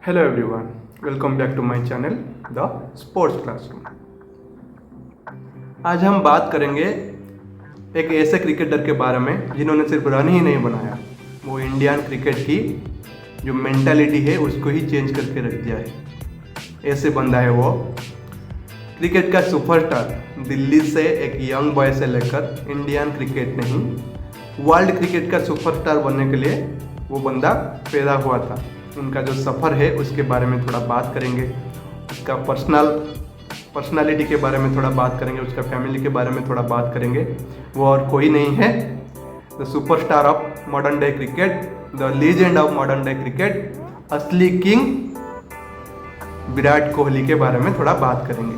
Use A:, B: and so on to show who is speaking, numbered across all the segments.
A: Hello everyone, welcome back to my channel the sports classroom. आज हम बात करेंगे एक ऐसे क्रिकेटर के बारे में जिन्होंने सिर्फ रन ही नहीं बनाया, वो इंडियन क्रिकेट की जो मेंटालिटी है उसको ही चेंज करके रख दिया है। ऐसे बंदा है वो, क्रिकेट का सुपरस्टार। दिल्ली से एक यंग बॉय से लेकर इंडियन क्रिकेट नहीं, वर्ल्ड क्रिकेट का सुपरस्टार बनने के लिए वो बंदा पैदा हुआ था। उनका जो सफ़र है उसके बारे में थोड़ा बात करेंगे, उसका पर्सनालिटी के बारे में थोड़ा बात करेंगे, उसका फैमिली के बारे में थोड़ा बात करेंगे। वो और कोई नहीं है, the superstar of modern day cricket, the legend of modern day cricket, असली किंग विराट कोहली के बारे में थोड़ा बात करेंगे।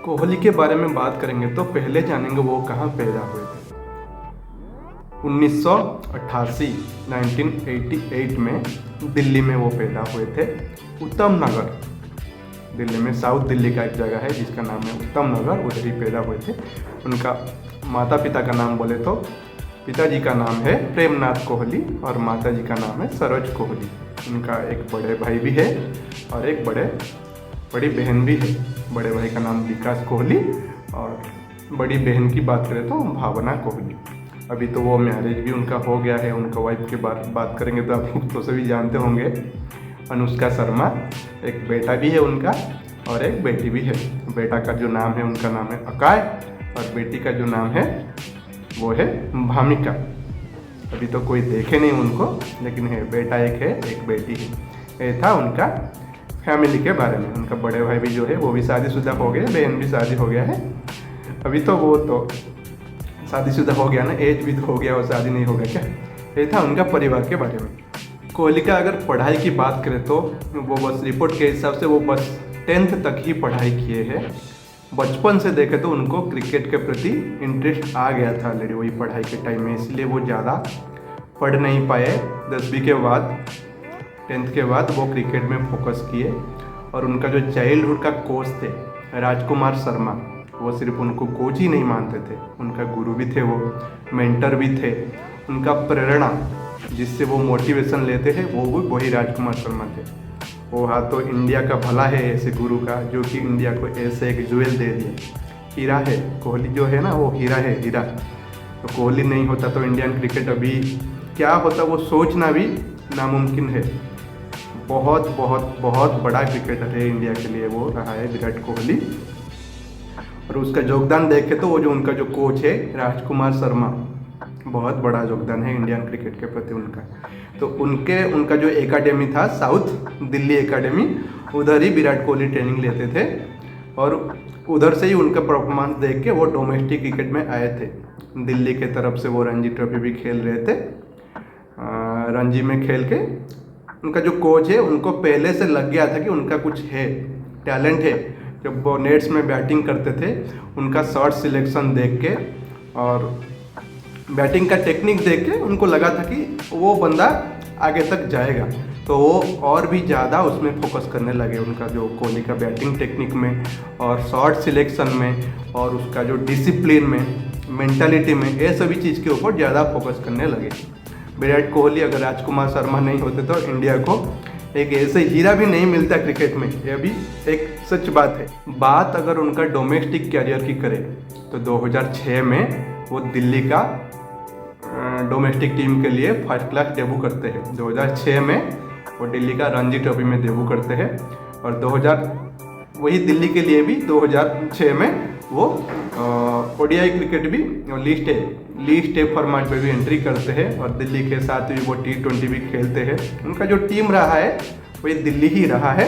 A: कोहली के बारे में बात करेंगे तो पहले जानेंगे वो कहाँ पैदा हुए थे। 1988 1988 में दिल्ली में वो पैदा हुए थे, उत्तम नगर। दिल्ली में साउथ दिल्ली का एक जगह है जिसका नाम है उत्तम नगर, उधर ही पैदा हुए थे। उनका माता पिता का नाम बोले तो पिताजी का नाम है प्रेमनाथ कोहली और माताजी का नाम है सरोज कोहली। उनका एक बड़े भाई भी है और एक बड़ी बहन भी है। बड़े भाई का नाम विकास कोहली और बड़ी बहन की बात करें तो भावना कोहली। अभी तो वो मैरिज भी उनका हो गया है। उनका वाइफ की बात करेंगे तो आप तो सभी जानते होंगे, अनुष्का शर्मा। एक बेटा भी है उनका और एक बेटी भी है। बेटा का जो नाम है उनका नाम है अकाय और बेटी का जो नाम है वो है भामिका। अभी तो कोई देखे नहीं उनको, लेकिन है बेटा एक है, एक बेटी है। ये था उनका फैमिली के बारे में। उनका बड़े भाई भी जो है वो भी शादीशुदा हो गए, बहन भी शादी हो गया है। अभी तो वो तो शादीशुदा हो गया ना, एज भी हो गया और शादी नहीं होगा क्या। ये था उनका परिवार के बारे में। कोहली का अगर पढ़ाई की बात करें तो वो बस रिपोर्ट के हिसाब से वो बस 10th तक ही पढ़ाई किए हैं। बचपन से देखे तो उनको क्रिकेट के प्रति इंटरेस्ट आ गया था ऑलरेडी वही पढ़ाई के टाइम में, इसलिए वो ज़्यादा पढ़ नहीं पाए। 10वीं के बाद 10th के बाद वो क्रिकेट में फोकस किए। और उनका जो चाइल्डहुड का कोच थे राजकुमार शर्मा, वो सिर्फ उनको कोच ही नहीं मानते थे, उनका गुरु भी थे, वो मेंटर भी थे। उनका प्रेरणा जिससे वो मोटिवेशन लेते थे वो भी वही राजकुमार शर्मा थे। वो हाँ तो इंडिया का भला है ऐसे गुरु का, जो कि इंडिया को ऐसे एक ज्वेल दे दिया। हीरा है कोहली जो है ना, वो हीरा है, हीरा। तो कोहली नहीं होता तो इंडियन क्रिकेट अभी क्या होता वो सोचना भी नामुमकिन है। बहुत बहुत बहुत बड़ा क्रिकेटर है इंडिया के लिए वो रहा है विराट कोहली। और उसका योगदान देखे तो वो जो उनका जो कोच है राजकुमार शर्मा, बहुत बड़ा योगदान है इंडियन क्रिकेट के प्रति उनका। तो उनका जो एकेडमी था साउथ दिल्ली एकेडमी, उधर ही विराट कोहली ट्रेनिंग लेते थे और उधर से ही उनका परफॉर्मेंस देख के वो डोमेस्टिक क्रिकेट में आए थे। दिल्ली के तरफ से वो रणजी ट्रॉफी भी खेल रहे थे। रणजी में खेल के उनका जो कोच है उनको पहले से लग गया था कि उनका कुछ है, टैलेंट है। जब वो नेट्स में बैटिंग करते थे उनका शॉट सिलेक्शन देख के और बैटिंग का टेक्निक देख के उनको लगा था कि वो बंदा आगे तक जाएगा। तो वो और भी ज़्यादा उसमें फोकस करने लगे, उनका जो कोहली का बैटिंग टेक्निक में और शॉट सिलेक्शन में और उसका जो डिसिप्लिन में, मेंटालिटी में, ये सभी चीज़ के ऊपर ज़्यादा फोकस करने लगे। विराट कोहली अगर राजकुमार शर्मा नहीं होते तो इंडिया को एक ऐसे हीरा भी नहीं मिलता क्रिकेट में, यह भी एक सच बात है। बात अगर उनका डोमेस्टिक कैरियर की करें तो 2006 में वो दिल्ली का डोमेस्टिक टीम के लिए फर्स्ट क्लास डेब्यू करते हैं। 2006 में वो दिल्ली का रणजी ट्रॉफी में डेब्यू करते हैं और 2000 वही दिल्ली के लिए भी 2006 में वो ओडीआई क्रिकेट भी लीस्ट ए फॉर्मेट में भी एंट्री करते हैं और दिल्ली के साथ भी वो T20 भी खेलते हैं। उनका जो टीम रहा है वही दिल्ली ही रहा है।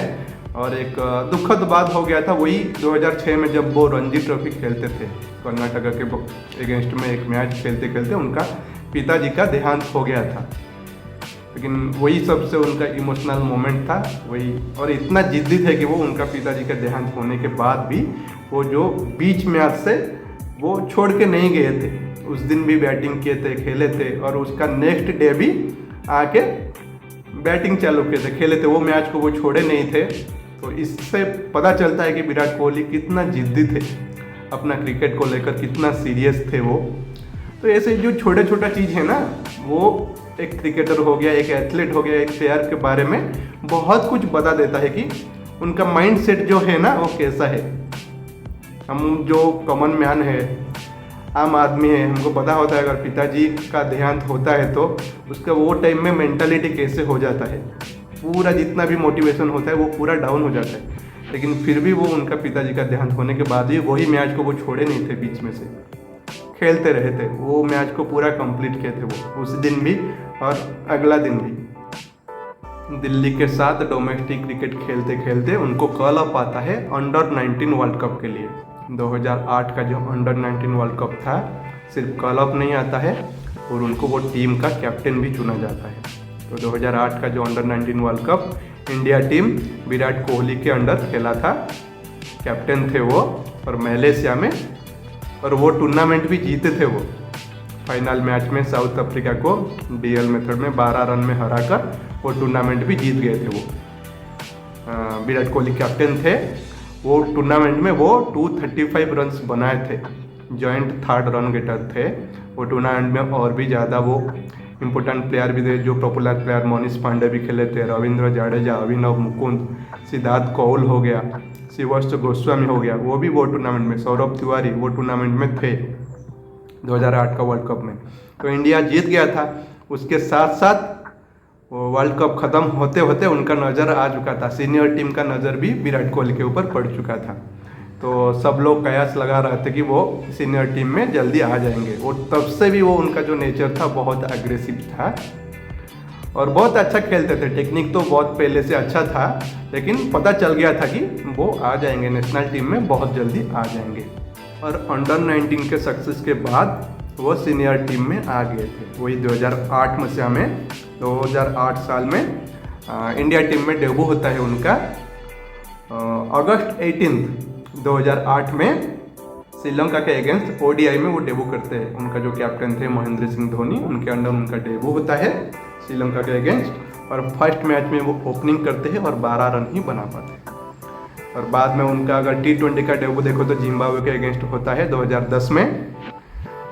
A: और एक दुखद बात हो गया था वही 2006 में जब वो रणजी ट्रॉफी खेलते थे कर्नाटका के अगेंस्ट में, एक मैच खेलते खेलते उनका पिताजी का देहांत हो गया था। लेकिन वही सबसे उनका इमोशनल मोमेंट था वही, और इतना जिद्दी थे कि वो उनका पिताजी का देहांत होने के बाद भी वो जो बीच मैच से वो छोड़ के नहीं गए थे। उस दिन भी बैटिंग किए थे, खेले थे और उसका नेक्स्ट डे भी आके बैटिंग चालू किए थे, खेले थे। वो मैच को वो छोड़े नहीं थे। तो इससे पता चलता है कि विराट कोहली कितना जिद्दी थे, अपना क्रिकेट को लेकर कितना सीरियस थे वो। तो ऐसे जो छोटा छोटा चीज़ है ना, वो एक क्रिकेटर हो गया, एक एथलीट हो गया, एक प्लेयर के बारे में बहुत कुछ बता देता है कि उनका माइंड सेट जो है ना वो कैसा है। हम जो कॉमन मैन है, आम आदमी है, हमको पता होता है अगर पिताजी का देहांत होता है तो उसका वो टाइम में मेंटालिटी कैसे हो जाता है, पूरा जितना भी मोटिवेशन होता है वो पूरा डाउन हो जाता है। लेकिन फिर भी वो उनका पिताजी का देहांत होने के बाद भी वही मैच को वो छोड़े नहीं थे, बीच में से खेलते रहे थे, वो मैच को पूरा कंप्लीट किए थे वो उस दिन भी और अगला दिन भी। दिल्ली के साथ डोमेस्टिक क्रिकेट खेलते खेलते उनको कॉल अप आता है अंडर 19 वर्ल्ड कप के लिए। 2008 का जो अंडर 19 वर्ल्ड कप था, सिर्फ कॉल अप नहीं आता है और उनको वो टीम का कैप्टन भी चुना जाता है। तो 2008 का जो under 19 world cup India team Virat Kohli के अंडर खेला था, कैप्टन थे वो और मलेशिया में, और वो टूर्नामेंट भी जीते थे वो। फाइनल मैच में साउथ अफ्रीका को डीएल मेथड में 12 रन में हराकर वो टूर्नामेंट भी जीत गए थे वो। विराट कोहली कैप्टन थे, वो टूर्नामेंट में वो 235 रन्स बनाए थे, जॉइंट थर्ड रन गेटर थे वो टूर्नामेंट में। और भी ज़्यादा वो इम्पोर्टेंट प्लेयर भी थे, जो पॉपुलर प्लेयर मनीष पांडे भी खेले थे, रविंद्र जाडेजा, अभिनव मुकुंद, सिद्धार्थ कौल हो गया, शिवस्त्र गोस्वामी हो गया, वो भी वो टूर्नामेंट में, सौरभ तिवारी वो टूर्नामेंट में थे 2008 का वर्ल्ड कप में। तो इंडिया जीत गया था। उसके साथ साथ वर्ल्ड कप ख़त्म होते होते उनका नज़र आ चुका था, सीनियर टीम का नज़र भी विराट कोहली के ऊपर पड़ चुका था। तो सब लोग कयास लगा रहे थे कि वो सीनियर टीम में जल्दी आ जाएंगे, और तब से भी वो उनका जो नेचर था बहुत अग्रेसिव था और बहुत अच्छा खेलते थे। टेक्निक तो बहुत पहले से अच्छा था, लेकिन पता चल गया था कि वो आ जाएंगे नेशनल टीम में, बहुत जल्दी आ जाएंगे। और अंडर 19 के सक्सेस के बाद वो सीनियर टीम में आ गए थे। वही 2008 मसीहा में, 2008 साल में इंडिया टीम में डेब्यू होता है उनका। अगस्त 18 2008 में श्रीलंका के अगेंस्ट ओडीआई में वो डेब्यू करते हैं। उनका जो कैप्टन थे महेंद्र सिंह धोनी, उनके अंडर उनका डेब्यू होता है श्रीलंका के अगेंस्ट, और फर्स्ट मैच में वो ओपनिंग करते हैं और 12 रन ही बना पाते हैं। और बाद में उनका अगर T20 का डेब्यू देखो तो जिम्बाब्वे के अगेंस्ट होता है 2010 में,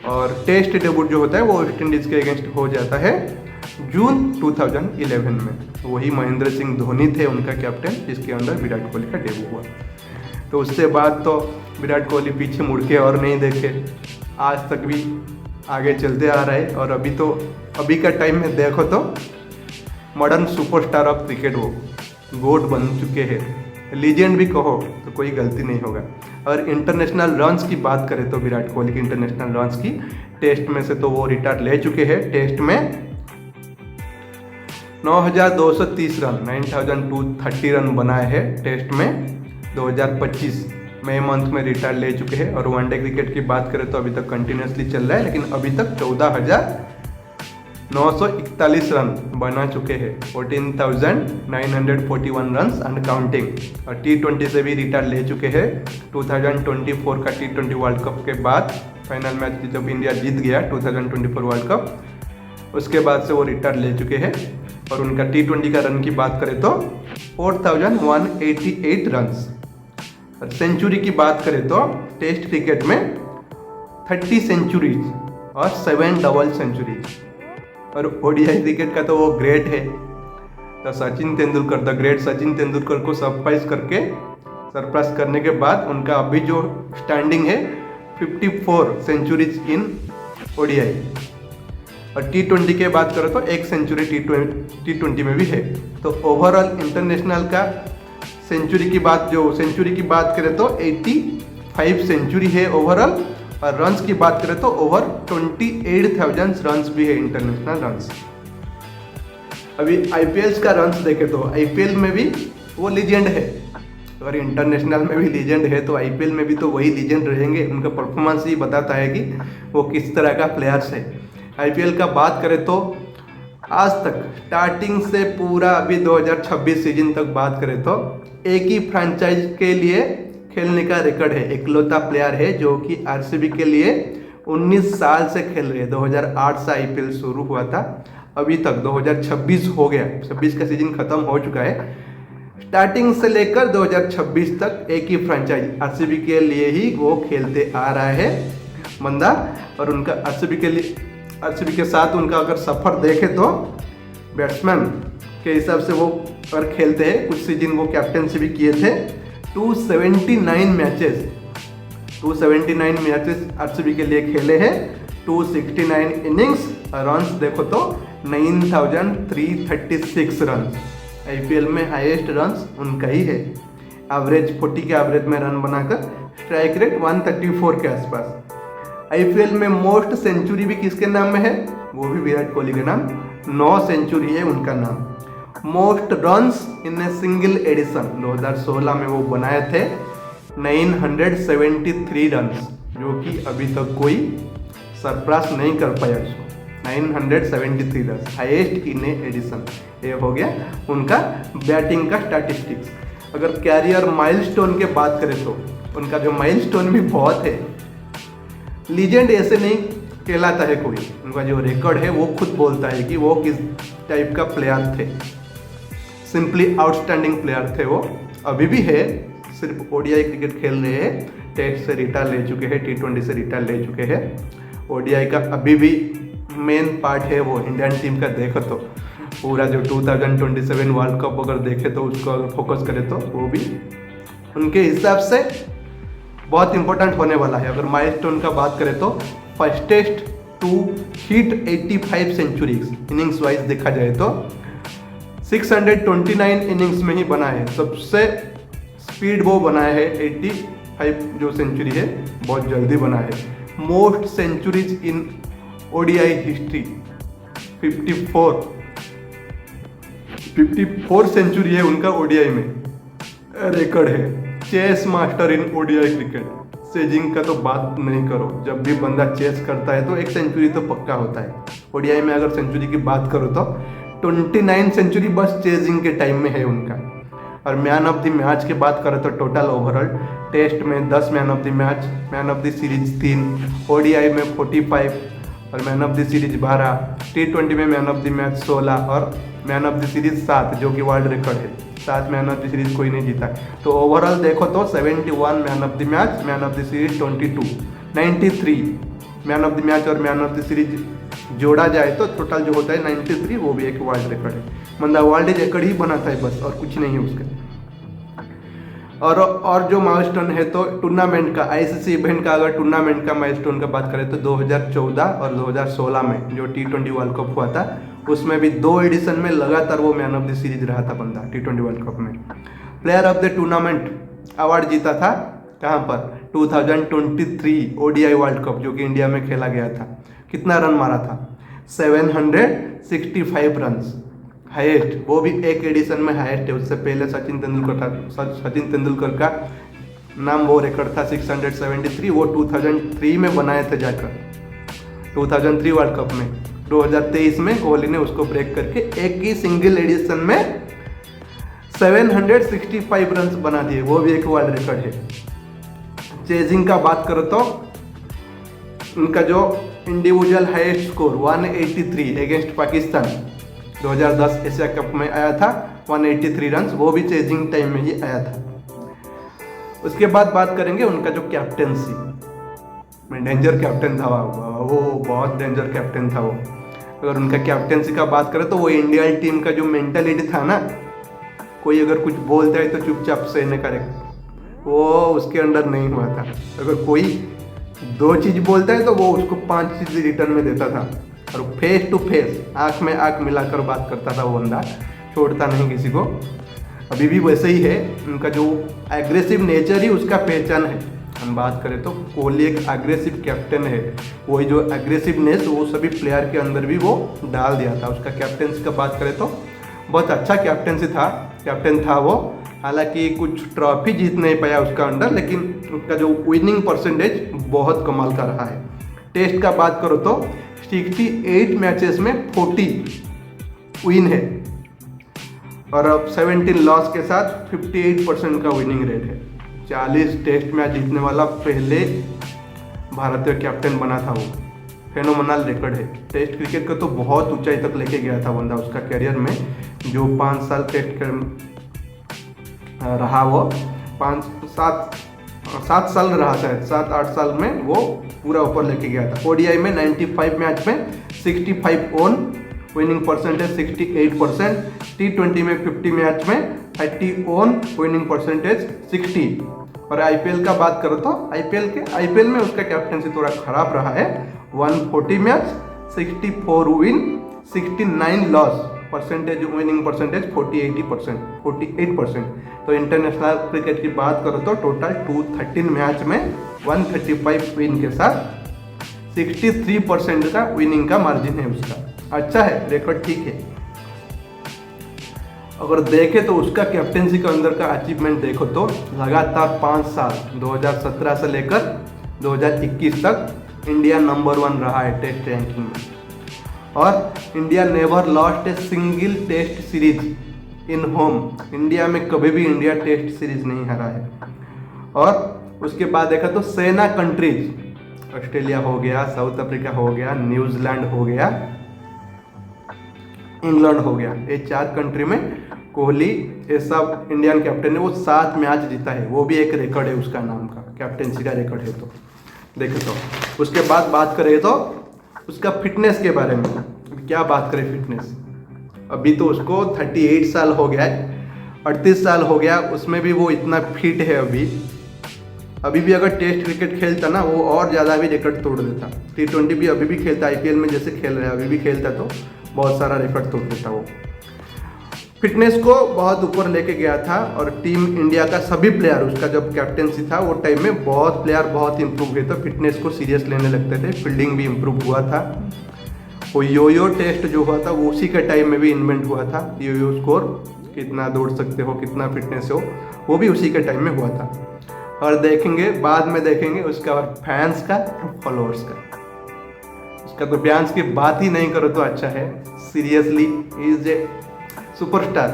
A: और टेस्ट डेब्यू जो होता है वो वेस्ट इंडीज़ के अगेंस्ट हो जाता है जून 2011 में। वही महेंद्र सिंह धोनी थे उनका कैप्टन, जिसके अंडर विराट कोहली का डेब्यू हुआ। तो उससे बाद तो विराट कोहली पीछे मुड़ के और नहीं देखे, आज तक भी आगे चलते आ रहे। और अभी का टाइम में देखो तो मॉडर्न सुपरस्टार ऑफ क्रिकेट वो गोट बन चुके हैं, लीजेंड भी कहो तो कोई गलती नहीं होगा। और इंटरनेशनल रन्स की बात करें तो विराट कोहली की इंटरनेशनल रन्स की, टेस्ट में से तो वो रिटायर ले चुके हैं। टेस्ट में 9230 रन, 9230 रन बनाए हैं टेस्ट में 2025 मई मंथ में रिटायर ले चुके हैं। और वनडे क्रिकेट की बात करें तो अभी तक कंटिन्यूसली चल रहा है, लेकिन अभी तक 14,941 रन बना चुके हैं, 14,941 रन एंड काउंटिंग। और T20 से भी रिटायर ले चुके हैं 2024 का T20 वर्ल्ड कप के बाद। फाइनल मैच जब इंडिया जीत गया 2024 वर्ल्ड कप, उसके बाद से वो रिटायर ले चुके हैं। और उनका T20 का रन की बात करें तो 4188 रन्स। और सेंचुरी की बात करें तो टेस्ट क्रिकेट में 30 सेंचुरीज और 7 डबल सेंचुरीज। और ओडीआई क्रिकेट का तो वो ग्रेट है, तो सचिन तेंदुलकर, द ग्रेट सचिन तेंदुलकर को सरपास करने के बाद उनका अभी जो स्टैंडिंग है 54 सेंचुरीज इन ओडीआई। और T20 के बात करो तो एक सेंचुरी T20 में भी है। तो ओवरऑल इंटरनेशनल का सेंचुरी की बात करें तो 85 सेंचुरी है ओवरऑल। और रन्स की बात करें तो ओवर 28,000 रन्स भी है इंटरनेशनल रन्स। अभी IPL का रन्स देखे तो IPL में भी वो लीजेंड है, अगर इंटरनेशनल में भी लीजेंड है तो IPL में भी तो वही लीजेंड रहेंगे। उनका परफॉर्मेंस ही बताता है कि वो किस तरह का प्लेयर्स है। IPL का बात करें तो आज तक स्टार्टिंग से पूरा अभी 2026 सीजन तक बात करें तो एक ही फ्रेंचाइज के लिए खेलने का रिकॉर्ड है, इकलौता प्लेयर है जो कि RCB के लिए 19 साल से खेल रहे हैं। 2008 से IPL शुरू हुआ था, अभी तक 2026 हो गया, 26 का सीजन खत्म हो चुका है। स्टार्टिंग से लेकर 2026 तक एक ही फ्रेंचाइज RCB के लिए ही वो खेलते आ रहा है बंदा। और उनका RCB के लिए आरसीबी के साथ उनका अगर सफ़र देखे तो बैट्समैन के हिसाब से वो अगर खेलते हैं, कुछ सीजन वो कैप्टनसी भी किए थे। 279 मैचेस आरसीबी के लिए खेले हैं, 269 इनिंग्स, रन्स देखो तो 9336 रन्स। आईपीएल में हाईएस्ट रन्स उनका ही है, एवरेज 40 के एवरेज में रन बनाकर, स्ट्राइक रेट 134 के आसपास। आईपीएल में मोस्ट सेंचुरी भी किसके नाम में है, वो भी विराट कोहली के नाम, 9 सेंचुरी है उनका नाम। Most runs in a single edition 2016 में वो बनाए थे 973 रन्स, जो कि अभी तक कोई सरपास नहीं कर पाया उसको। 973 runs highest in a edition, ये हो गया उनका बैटिंग का स्टैटिस्टिक्स। अगर कैरियर माइलस्टोन के बात करें तो उनका जो माइलस्टोन भी बहुत है, लीजेंड ऐसे नहीं कहलाता है कोई, उनका जो रिकॉर्ड है वो खुद बोलता है कि वो किस टाइप का प्लेयर थे। सिंपली आउटस्टैंडिंग प्लेयर थे वो, अभी भी है, सिर्फ ओडीआई क्रिकेट खेल रहे हैं, टेस्ट से रिटायर ले चुके हैं, T20 से रिटायर ले चुके हैं। ओडीआई का अभी भी मेन पार्ट है वो इंडियन टीम का। देखो तो पूरा जो 2027 वर्ल्ड कप अगर देखे तो उसको अगर फोकस करें तो वो भी उनके हिसाब से बहुत इंपॉर्टेंट होने वाला है। अगर माइलस्टोन का बात करें तो fastest to hit 85 centuries innings wise देखा जाए तो 629 इनिंग्स में ही बना है, सबसे स्पीड वो बनाया है 85 जो सेंचुरी है बहुत जल्दी बना है। Most centuries in ODI history 54 century है उनका ओडीआई में रिकॉर्ड है। Chase master in ODI cricket, chasing का तो बात नहीं करो, जब भी बंदा चेस करता है तो एक सेंचुरी तो पक्का होता है। ओडीआई में अगर सेंचुरी की बात करो तो 29 सेंचुरी बस चेजिंग के टाइम में है उनका। और मैन ऑफ द मैच की बात करें तो टोटल ओवरऑल टेस्ट में 10 man of the match, man of the series 3, ODI में 45 और man of the series 12, T20 में मैन ऑफ द मैच 16 और मैन ऑफ द सीरीज 7 जो कि वर्ल्ड रिकॉर्ड है। 7 मैन ऑफ द सीरीज कोई नहीं जीता। तो ओवरऑल देखो तो 71 man of the match, man of the series 22, 93 man of the match और मैन ऑफ द सीरीज जोड़ा जाए तो टोटल जो होता है 93, वो भी एक वर्ल्ड रिकॉर्ड है। बंदा वर्ल्ड रिकॉर्ड ही बनाता है बस, और कुछ नहीं है उसका। और जो माइलस्टोन है तो टूर्नामेंट का, आईसीसी इवेंट का अगर टूर्नामेंट का माइलस्टोन का बात करें तो 2014 और 2016 में जो T20 वर्ल्ड कप हुआ था उसमें भी 2 एडिशन में लगातार वो मैन ऑफ द सीरीज रहा था बंदा। T20 वर्ल्ड कप में player of the tournament award जीता था, कहाँ पर, 2023 ओडीआई वर्ल्ड कप जो कि इंडिया में खेला गया था। कितना रन मारा था, 765 रन्स, हाईएस्ट, वो भी एक एडिशन में हाईएस्ट है। उससे पहले सचिन तेंदुलकर का नाम वो रिकॉर्ड था 673, वो 2003 में बनाए थे जाकर, 2003 वर्ल्ड कप में। 2023 में कोहली ने उसको ब्रेक करके एक ही सिंगल एडिशन में 765 रन्स बना दिए, वो भी एक वर्ल्ड रिकॉर्ड है। चेजिंग का बात करो तो उनका जो individual highest score 183 against Pakistan 2010 Asia cup में आया था, 183 रन्स, वो भी चेजिंग टाइम में ही आया था। उसके बाद बात करेंगे उनका जो कैप्टेंसी में, डेंजर कैप्टन था वो बहुत डेंजर कैप्टन था वो। अगर उनका कैप्टेंसी का बात करें तो वो इंडियन टीम का जो मेंटालिटी था ना, कोई अगर कुछ बोलता है तो चुपचाप सहने का, वो उसके अंदर नहीं हुआ था। अगर कोई 2 चीज़ बोलता है तो वो उसको 5 चीज़ रिटर्न में देता था, और फेस टू फेस, आँख में आँख मिलाकर बात करता था वो बंदा, छोड़ता नहीं किसी को। अभी भी वैसे ही है, उनका जो एग्रेसिव नेचर ही उसका पहचान है। हम बात करें तो कोहली एक एग्रेसिव कैप्टन है, वही जो एग्रेसिवनेस वो सभी प्लेयर के अंदर भी वो डाल दिया था। उसका कैप्टनसी का बात करें तो बहुत अच्छा कैप्टन था वो। हालांकि कुछ ट्रॉफी जीत नहीं पाया उसका अंडर, लेकिन उसका जो विनिंग परसेंटेज बहुत कमाल का रहा है। टेस्ट का बात करो तो 68 मैचेस में 40 विन है, और अब 17 लॉस के साथ 58% का विनिंग रेट है। 40 टेस्ट मैच जीतने वाला पहले भारतीय कैप्टन बना था वो, फेनोमेनल रिकॉर्ड है। टेस्ट क्रिकेट को तो बहुत ऊंचाई तक लेके गया था बंदा उसका करियर में, जो 5 साल टेस्ट रहा वो, 7 साल रहा शायद, 7-8 साल में वो पूरा ऊपर लेके गया था। ओडीआई में 95 मैच में 65 ऑन, विनिंग परसेंटेज 68%। T20 में 50 मैच में 30 ऑन, विनिंग परसेंटेज 60। और आईपीएल का बात करो तो आईपीएल में उसका कैप्टनसी थोड़ा खराब रहा है। 140 match, 64 win, 69 loss, percentage winning percentage 48%। तो इंटरनेशनल क्रिकेट की बात करो तो टोटल 213 मैच में 135 विन के साथ 63% का विनिंग का मार्जिन है उसका। अच्छा है, रिकॉर्ड ठीक है। अगर देखें तो उसका कैप्टेंसी के अंदर का अचीवमेंट देखो तो लगातार 5 साल 2017 से लेकर 2021 तक इंडिया नंबर 1 रहा है टेस्ट रैंकिंग में। और India never lost a single test series in home. India में कभी भी इंडिया टेस्ट सीरीज नहीं हारा है। और उसके बाद देखा तो सेना कंट्रीज, ऑस्ट्रेलिया हो गया, साउथ अफ्रीका हो गया, न्यूजीलैंड हो गया, इंग्लैंड हो गया, ये 4 कंट्री में कोहली ये सब इंडियन कैप्टन ने वो 7 मैच जीता है। वो भी एक रिकॉर्ड है उसका नाम का, कैप्टेंसी का रिकॉर्ड है। तो देखो तो उसके बाद बात करें तो उसका फिटनेस के बारे में क्या बात करें। फिटनेस अभी तो उसको 38 साल हो गया है, 38 साल हो गया, उसमें भी वो इतना फिट है। अभी भी अगर टेस्ट क्रिकेट खेलता ना वो और ज़्यादा भी रिकॉर्ड तोड़ देता। T20 भी अभी भी खेलता, आईपीएल में जैसे खेल रहा है अभी भी खेलता तो बहुत सारा रिकॉर्ड तोड़ देता वो। फिटनेस को बहुत ऊपर लेके गया था। और टीम इंडिया का सभी प्लेयर, उसका जब कैप्टेंसी था वो टाइम में बहुत प्लेयर बहुत इंप्रूव हुए थे, फिटनेस को सीरियस लेने लगते थे, फील्डिंग भी इंप्रूव हुआ था। वो योयो टेस्ट जो हुआ था वो उसी के टाइम में भी इन्वेंट हुआ था। योयो स्कोर, कितना दौड़ सकते हो, कितना फिटनेस हो, वो भी उसी के टाइम में हुआ था। और देखेंगे बाद में देखेंगे उसका और फैंस का, फॉलोअर्स का। उसका तो फैंस की बात ही नहीं करो तो अच्छा है। Seriously is a superstar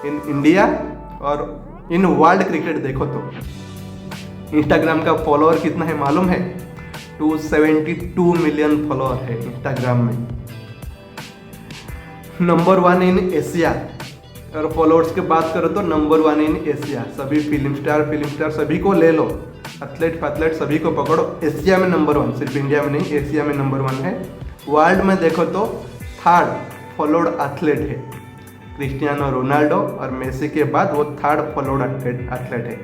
A: in India और इन वर्ल्ड क्रिकेट। देखो तो इंस्टाग्राम का फॉलोअर कितना है मालूम है? 272 मिलियन फॉलोअर है इंस्टाग्राम में। Number 1 in Asia. और फॉलोअर्स की बात करो तो नंबर 1 इन एशिया। सभी फिल्म स्टार सभी को ले लो, एथलेट सभी को पकड़ो, एशिया में नंबर 1, सिर्फ इंडिया में नहीं, एशिया में नंबर 1 है। वर्ल्ड में देखो तो 3rd फॉलोड एथलेट है, क्रिस्टियानो रोनाल्डो, और मेसी के बाद वो 3rd फॉलोड एथलेट है।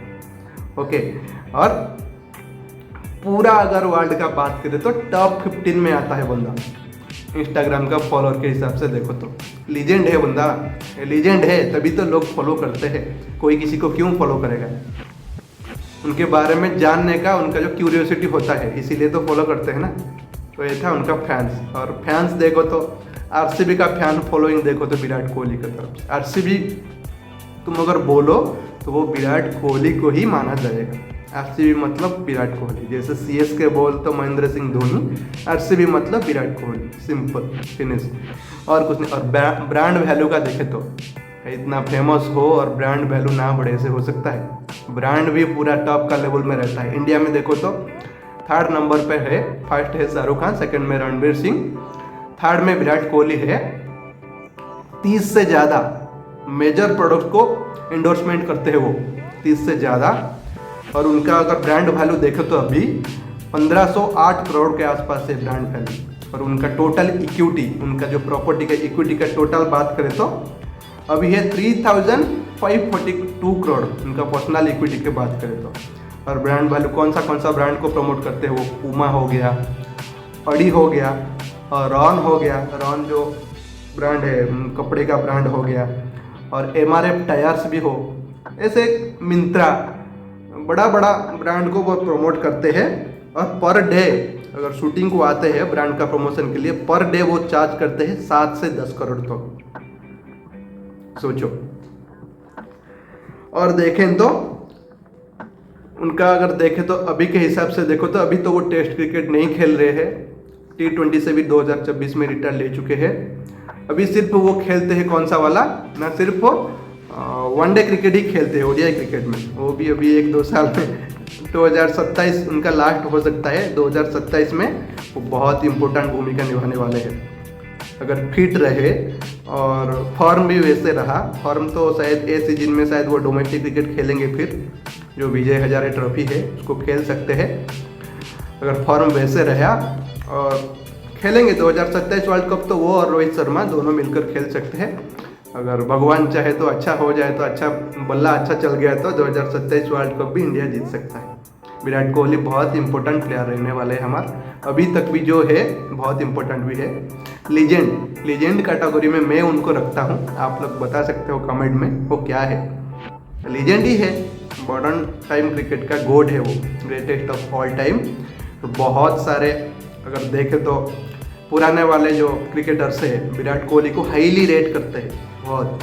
A: ओके, और पूरा अगर वर्ल्ड का बात करें तो टॉप 15 में आता है बंदा इंस्टाग्राम का फॉलोअर के हिसाब से। देखो तो लीजेंड है बंदा, लीजेंड है तभी तो लोग फॉलो करते हैं। कोई किसी को क्यों फॉलो करेगा? उनके बारे में जानने का उनका जो क्यूरियोसिटी होता है, इसीलिए तो फॉलो करते हैं ना। तो ये था उनका फैंस। और फैंस देखो तो आरसीबी का फैन फॉलोइंग देखो तो विराट कोहली की तरफ से। आरसीबी तुम अगर बोलो तो वो विराट कोहली को ही माना जाएगा। आरसीबी मतलब विराट कोहली, जैसे सीएसके बोल तो महेंद्र सिंह धोनी, आरसीबी मतलब विराट कोहली, सिंपल फिनिश, और कुछ नहीं। और ब्रांड वैल्यू का देखे तो इतना फेमस हो और ब्रांड वैल्यू ना बढ़े ऐसे हो सकता है? ब्रांड भी पूरा टॉप का लेवल में रहता है। इंडिया में देखो तो 3rd नंबर पे है, 1st है शाहरुख खान, 2nd में रणवीर सिंह, 3rd में विराट कोहली है। 30 से ज़्यादा मेजर प्रोडक्ट्स को इंडोर्समेंट करते हैं वो, 30 से ज़्यादा। और उनका अगर ब्रांड वैल्यू देखो तो अभी 1508 करोड़ के आसपास है ब्रांड वैल्यू। और उनका टोटल इक्विटी, उनका जो प्रॉपर्टी का इक्विटी का टोटल बात करें तो अभी है 3542 करोड़ उनका पर्सनल इक्विटी की बात करें तो। और ब्रांड वैल्यू कौन सा ब्रांड को प्रमोट करते हैं वो? पूमा हो गया, अडी हो गया, और रॉन हो गया, रॉन जो ब्रांड है कपड़े का ब्रांड हो गया, और MRF टायर्स भी हो, ऐसे मिंत्रा, बड़ा ब्रांड को वो प्रमोट करते हैं। और पर डे अगर शूटिंग को आते हैं ब्रांड का प्रमोशन के लिए, पर डे वो चार्ज करते हैं 7 से 10 करोड़ तक, सोचो। और देखें तो उनका अगर देखें तो अभी के हिसाब से देखो तो अभी तो वो टेस्ट क्रिकेट नहीं खेल रहे हैं, T20 से भी 2024 में रिटायर ले चुके हैं। अभी सिर्फ वो खेलते हैं कौन सा वाला, ना सिर्फ वनडे क्रिकेट ही खेलते हैं, ओडीआई क्रिकेट में, वो भी अभी 1-2 साल में 2027 उनका लास्ट हो सकता है। 2027 में वो बहुत इंपॉर्टेंट भूमिका निभाने वाले हैं अगर फिट रहे और फॉर्म भी वैसे रहा। फॉर्म तो शायद ए सीजन में शायद वो डोमेस्टिक क्रिकेट खेलेंगे, फिर जो विजय हजारे ट्रॉफी है उसको खेल सकते हैं अगर फॉर्म वैसे रहा और खेलेंगे 2027 वर्ल्ड कप, तो वो और रोहित शर्मा दोनों मिलकर खेल सकते हैं। अगर भगवान चाहे तो अच्छा हो जाए, तो अच्छा बल्ला अच्छा चल गया तो 2027 वर्ल्ड कप भी इंडिया जीत सकता है। विराट कोहली बहुत इंपॉर्टेंट प्लेयर रहने वाले हैं हमारे, अभी तक भी जो है बहुत इंपॉर्टेंट भी है। लीजेंड कैटेगरी में मैं उनको रखता हूँ, आप लोग बता सकते हो कमेंट में वो क्या है। लीजेंड ही है, मॉडर्न टाइम क्रिकेट का गोड है वो, ग्रेटेस्ट ऑफ ऑल टाइम। तो बहुत सारे अगर देखें तो पुराने वाले जो क्रिकेटर्स है विराट कोहली को हाईली रेट करते हैं बहुत।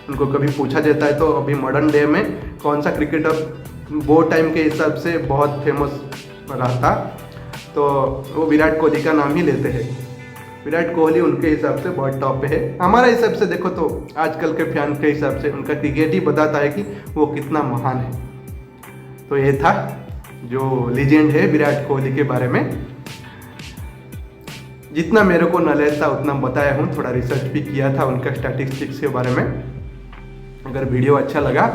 A: उनको कभी पूछा जाता है तो अभी मॉडर्न डे में कौन सा क्रिकेटर वो टाइम के हिसाब से बहुत फेमस रहा था, तो वो विराट कोहली का नाम ही लेते हैं। विराट कोहली उनके हिसाब से बहुत टॉप पे है। हमारे हिसाब से देखो तो आजकल के फैन के हिसाब से उनका क्रिकेट ही बताता है कि वो कितना महान है। तो ये था जो लीजेंड है विराट कोहली के बारे में। जितना मेरे को नॉलेज था उतना बताया हूँ, थोड़ा रिसर्च भी किया था उनका स्टैटिस्टिक्स के बारे में। अगर वीडियो अच्छा लगा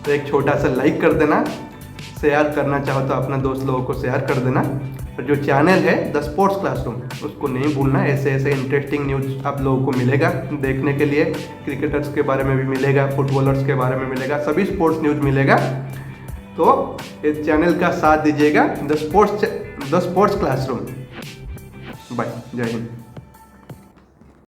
A: तो एक छोटा सा लाइक कर देना, शेयर करना चाहो तो अपना दोस्त लोगों को शेयर कर देना। और जो चैनल है द स्पोर्ट्स क्लासरूम उसको नहीं भूलना, ऐसे ऐसे इंटरेस्टिंग न्यूज़ आप लोगों को मिलेगा देखने के लिए। क्रिकेटर्स के बारे में भी मिलेगा, फुटबॉलर्स के बारे में मिलेगा, सभी स्पोर्ट्स न्यूज़ मिलेगा। तो इस चैनल का साथ दीजिएगा, द स्पोर्ट्स क्लासरूम। बाय, जय हिंद।